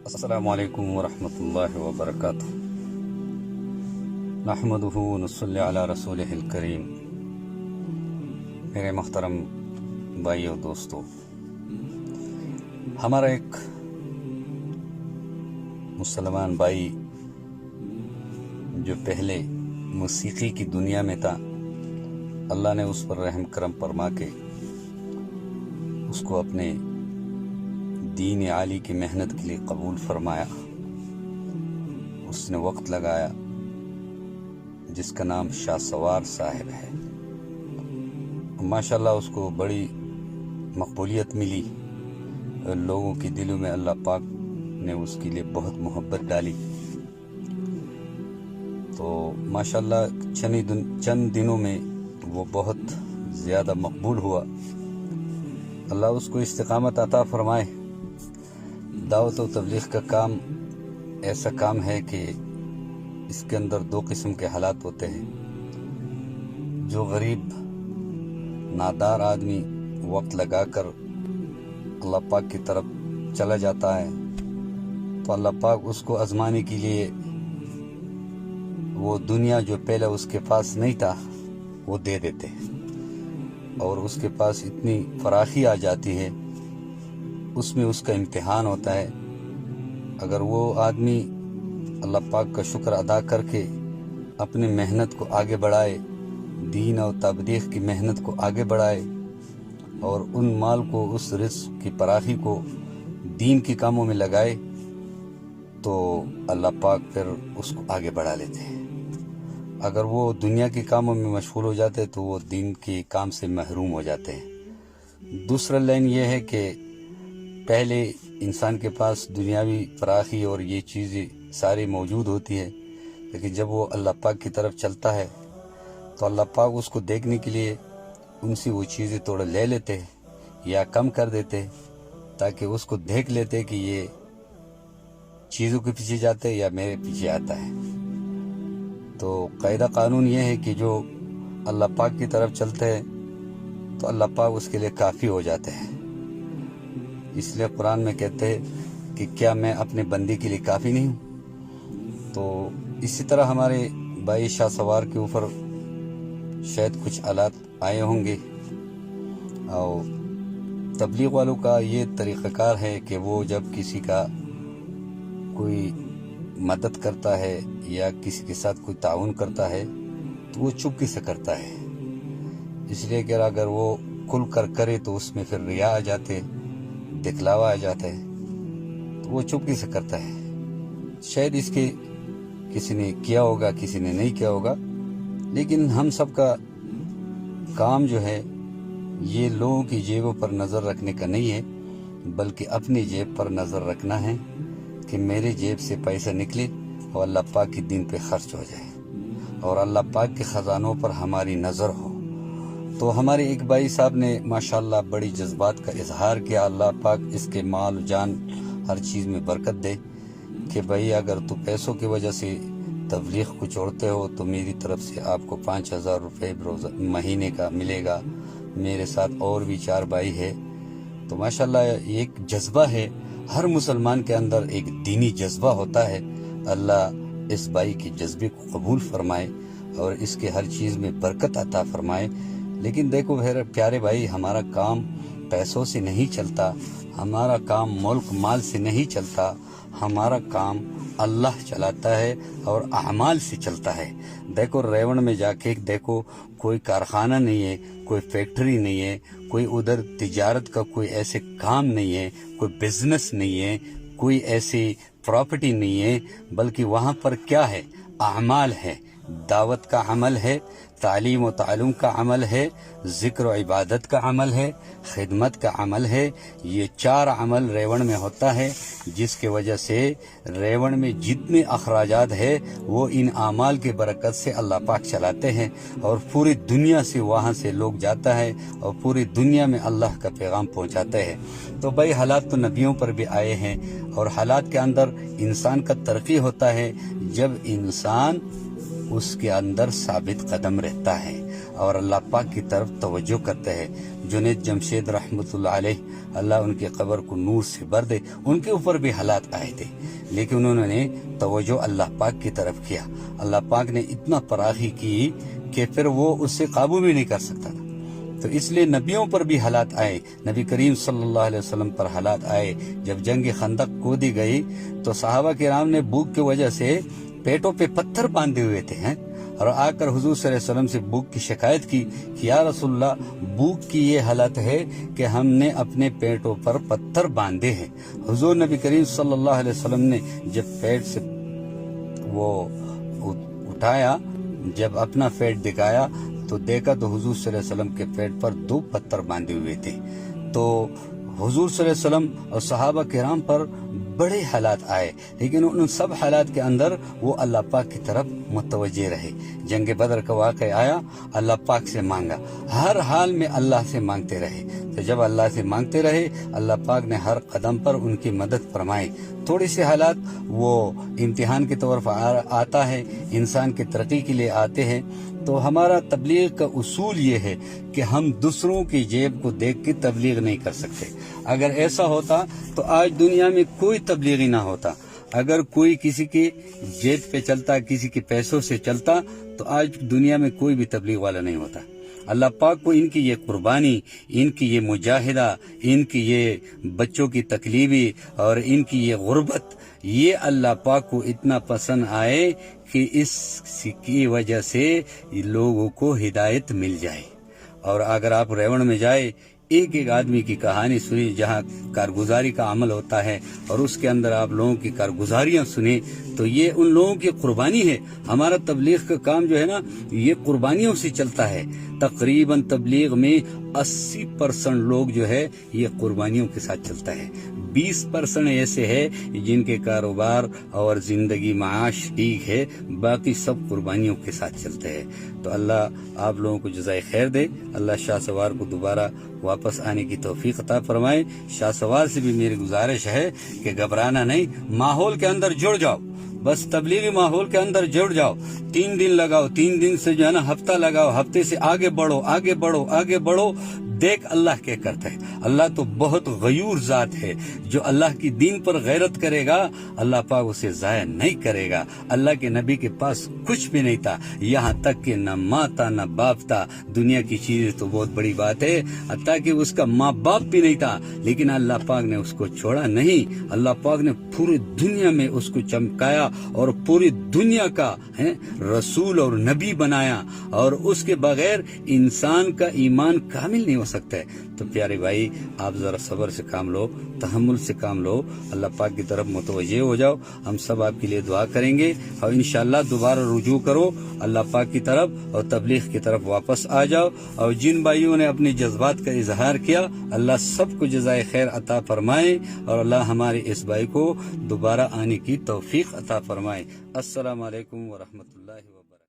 السلام علیکم ورحمۃ اللہ وبرکاتہ۔ نحمدہ ونصلی علی رسولہ الکریم۔ میرے محترم بھائی اور دوستو، ہمارا ایک مسلمان بھائی جو پہلے موسیقی کی دنیا میں تھا، اللہ نے اس پر رحم کرم فرما کے اس کو اپنے دین عالی کی محنت کے لیے قبول فرمایا۔ اس نے وقت لگایا، جس کا نام شاہ سوار صاحب ہے۔ ماشاءاللہ اس کو بڑی مقبولیت ملی اور لوگوں کے دلوں میں اللہ پاک نے اس کے لیے بہت محبت ڈالی۔ تو ماشاءاللہ چند دنوں میں وہ بہت زیادہ مقبول ہوا۔ اللہ اس کو استقامت عطا فرمائے۔ دعوت و تبلیغ کا کام ایسا کام ہے کہ اس کے اندر دو قسم کے حالات ہوتے ہیں۔ جو غریب نادار آدمی وقت لگا کر اللہ پاک کی طرف چلا جاتا ہے، تو اللہ پاک اس کو آزمانے کے لیے وہ دنیا جو پہلے اس کے پاس نہیں تھا وہ دے دیتے ہیں، اور اس کے پاس اتنی فراخی آ جاتی ہے، اس میں اس کا امتحان ہوتا ہے۔ اگر وہ آدمی اللہ پاک کا شکر ادا کر کے اپنی محنت کو آگے بڑھائے، دین اور تبلیغ کی محنت کو آگے بڑھائے، اور ان مال کو، اس رزق کی فراخی کو دین کے کاموں میں لگائے، تو اللہ پاک پھر اس کو آگے بڑھا لیتے ہیں۔ اگر وہ دنیا کے کاموں میں مشغول ہو جاتے تو وہ دین کے کام سے محروم ہو جاتے ہیں۔ دوسرا لائن یہ ہے کہ پہلے انسان کے پاس دنیاوی فراخی اور یہ چیزیں ساری موجود ہوتی ہے، لیکن جب وہ اللہ پاک کی طرف چلتا ہے تو اللہ پاک اس کو دیکھنے کے لیے ان سے وہ چیزیں تھوڑا لے لیتے یا کم کر دیتے، تاکہ اس کو دیکھ لیتے کہ یہ چیزوں کے پیچھے جاتے یا میرے پیچھے آتا ہے۔ تو قاعدہ قانون یہ ہے کہ جو اللہ پاک کی طرف چلتے ہیں تو اللہ پاک اس کے لیے کافی ہو جاتے ہیں۔ اس لیے قرآن میں کہتے ہیں کہ کیا میں اپنے بندے کے لیے کافی نہیں ہوں؟ تو اسی طرح ہمارے بھائی شاہ سوار کے اوپر شاید کچھ حالات آئے ہوں گے، اور تبلیغ والوں کا یہ طریقہ کار ہے کہ وہ جب کسی کا کوئی مدد کرتا ہے یا کسی کے ساتھ کوئی تعاون کرتا ہے تو وہ چپکے سے کرتا ہے، اس لیے کہ اگر وہ کھل کر کرے تو اس میں پھر ریا آ جاتے، دکھلاوا آ جاتا ہے، تو وہ چپکے سے کرتا ہے۔ شاید اس کے کسی نے کیا ہوگا، کسی نے نہیں کیا ہوگا، لیکن ہم سب کا کام جو ہے یہ لوگوں کی جیبوں پر نظر رکھنے کا نہیں ہے، بلکہ اپنی جیب پر نظر رکھنا ہے کہ میرے جیب سے پیسہ نکلے اور اللہ پاک کے دین پہ خرچ ہو جائے، اور اللہ پاک کے خزانوں پر ہماری نظر ہو۔ تو ہمارے ایک بھائی صاحب نے ماشاءاللہ بڑی جذبات کا اظہار کیا، اللہ پاک اس کے مال جان ہر چیز میں برکت دے، کہ بھائی اگر تو پیسوں کی وجہ سے تبلیغ کو چھوڑتے ہو تو میری طرف سے آپ کو 5,000 روپے مہینے کا ملے گا۔ میرے ساتھ اور بھی 4 بھائی ہے، تو ماشاءاللہ ایک جذبہ ہے، ہر مسلمان کے اندر ایک دینی جذبہ ہوتا ہے۔ اللہ اس بھائی کے جذبے کو قبول فرمائے اور اس کے ہر چیز میں برکت عطا فرمائے۔ لیکن دیکھو پیارے بھائی، ہمارا کام پیسوں سے نہیں چلتا، ہمارا کام ملک مال سے نہیں چلتا، ہمارا کام اللہ چلاتا ہے اور اعمال سے چلتا ہے۔ دیکھو ریون میں جا کے دیکھو، کوئی کارخانہ نہیں ہے، کوئی فیکٹری نہیں ہے، کوئی ادھر تجارت کا کوئی ایسے کام نہیں ہے، کوئی بزنس نہیں ہے، کوئی ایسی پراپرٹی نہیں ہے، بلکہ وہاں پر کیا ہے؟ اعمال ہے، دعوت کا عمل ہے، تعلیم و تعلم کا عمل ہے، ذکر و عبادت کا عمل ہے، خدمت کا عمل ہے۔ یہ 4 عمل ریون میں ہوتا ہے، جس کی وجہ سے ریون میں جتنے اخراجات ہے وہ ان اعمال کے برکت سے اللہ پاک چلاتے ہیں، اور پوری دنیا سے وہاں سے لوگ جاتا ہے اور پوری دنیا میں اللہ کا پیغام پہنچاتے ہیں۔ تو بھائی حالات تو نبیوں پر بھی آئے ہیں، اور حالات کے اندر انسان کا ترقی ہوتا ہے جب انسان اس کے اندر ثابت قدم رہتا ہے۔ اور اللہ پاک کی طرف توجہ کرتے ہیں۔ جنید جمشید رحمۃ اللہ علیہ، اللہ ان کی قبر کو نور سے بھر دے، ان کے اوپر بھی حالات آئے تھے، لیکن انہوں نے توجہ اللہ پاک کی طرف کیا۔ اللہ پاک نے اتنا فراخی کی کہ پھر وہ اس سے قابو بھی نہیں کر سکتا تھا۔ تو اس لیے نبیوں پر بھی حالات آئے، نبی کریم صلی اللہ علیہ وسلم پر حالات آئے۔ جب جنگ خندق کودی گئی تو صحابہ کرام نے بھوک کی وجہ سے پیٹوں پہ پتھر باندھے ہوئے تھے اور آ کر حضور صلی اللہ علیہ وسلم سے بھوک کی شکایت کی کہ یا رسول اللہ، بھوک کی یہ حالت ہے کہ ہم نے اپنے پیٹوں پر پتھر باندھے ہیں۔ حضور نبی کریم صلی اللہ علیہ وسلم نے جب پیٹ سے وہ اٹھایا، جب اپنا پیٹ دکھایا تو دیکھا تو حضور صلی اللہ علیہ وسلم کے پیٹ پر 2 پتھر باندھے ہوئے تھے۔ تو حضور صلی اللہ علیہ وسلم اور صحابہ کرام پر بڑے حالات آئے، لیکن ان سب حالات کے اندر وہ اللہ پاک کی طرف متوجہ رہے۔ جنگ بدر کا واقعہ آیا، اللہ پاک سے مانگا، ہر حال میں اللہ سے مانگتے رہے۔ تو جب اللہ سے مانگتے رہے، اللہ پاک نے ہر قدم پر ان کی مدد فرمائی۔ تھوڑی سی حالات وہ امتحان کی طرف آتا ہے، انسان کی ترقی کے لیے آتے ہیں۔ تو ہمارا تبلیغ کا اصول یہ ہے کہ ہم دوسروں کی جیب کو دیکھ کے تبلیغ نہیں کر سکتے۔ اگر ایسا ہوتا تو آج دنیا میں کوئی تبلیغی نہ ہوتا۔ اگر کوئی کسی کی جیب پہ چلتا، کسی کے پیسوں سے چلتا، تو آج دنیا میں کوئی بھی تبلیغ والا نہیں ہوتا۔ اللہ پاک کو ان کی یہ قربانی، ان کی یہ مجاہدہ، ان کی یہ بچوں کی تکلیفی اور ان کی یہ غربت، یہ اللہ پاک کو اتنا پسند آئے کہ اس کی وجہ سے لوگوں کو ہدایت مل جائے۔ اور اگر آپ ریوڑ میں جائے، ایک ایک آدمی کی کہانی سنی جہاں کارگزاری کا عمل ہوتا ہے، اور اس کے اندر آپ لوگوں کی کارگزاریاں سنیں، تو یہ ان لوگوں کی قربانی ہے۔ ہمارا تبلیغ کا کام جو ہے نا، یہ قربانیوں سے چلتا ہے۔ تقریباً تبلیغ میں 80% لوگ جو ہے یہ قربانیوں کے ساتھ چلتا ہے۔ 20% ایسے ہے جن کے کاروبار اور زندگی معاش ٹھیک ہے، باقی سب قربانیوں کے ساتھ چلتے ہیں۔ تو اللہ آپ لوگوں کو جزائے خیر دے۔ اللہ شاہ سوار کو دوبارہ واپس آنے کی توفیق عطا فرمائے۔ شاہ سوار سے بھی میری گزارش ہے کہ گھبرانا نہیں، ماحول کے اندر جڑ جاؤ، بس تبلیغی ماحول کے اندر جڑ جاؤ۔ 3 دن لگاؤ، 3 دن سے جو ہے نا ہفتہ لگاؤ، ہفتے سے آگے بڑھو، آگے بڑھو، آگے بڑھو۔ دیکھ اللہ کیا کرتا ہے۔ اللہ تو بہت غیور ذات ہے، جو اللہ کی دین پر غیرت کرے گا اللہ پاک اسے ضائع نہیں کرے گا۔ اللہ کے نبی کے پاس کچھ بھی نہیں تھا، یہاں تک کہ نہ ماں تھا نہ باپ تھا۔ دنیا کی چیز تو بہت بڑی بات ہے، حتیٰ کہ اس کا ماں باپ بھی نہیں تھا، لیکن اللہ پاک نے اس کو چھوڑا نہیں۔ اللہ پاک نے پوری دنیا میں اس کو چمکایا اور پوری دنیا کا رسول اور نبی بنایا، اور اس کے بغیر انسان کا ایمان کامل نہیں ہو سکتا ہے۔ تو پیارے بھائی، آپ ذرا صبر سے کام لو، تحمل سے کام لو، اللہ پاک کی طرف متوجہ ہو جاؤ۔ ہم سب آپ کے لیے دعا کریں گے، اور انشاءاللہ دوبارہ رجوع کرو اللہ پاک کی طرف اور تبلیغ کی طرف واپس آ جاؤ۔ اور جن بھائیوں نے اپنے جذبات کا اظہار کیا، اللہ سب کو جزائے خیر عطا فرمائے، اور اللہ ہمارے اس بھائی کو دوبارہ آنے کی توفیق عطا فرمائے۔ السلام علیکم ورحمۃ اللہ وبرکاتہ۔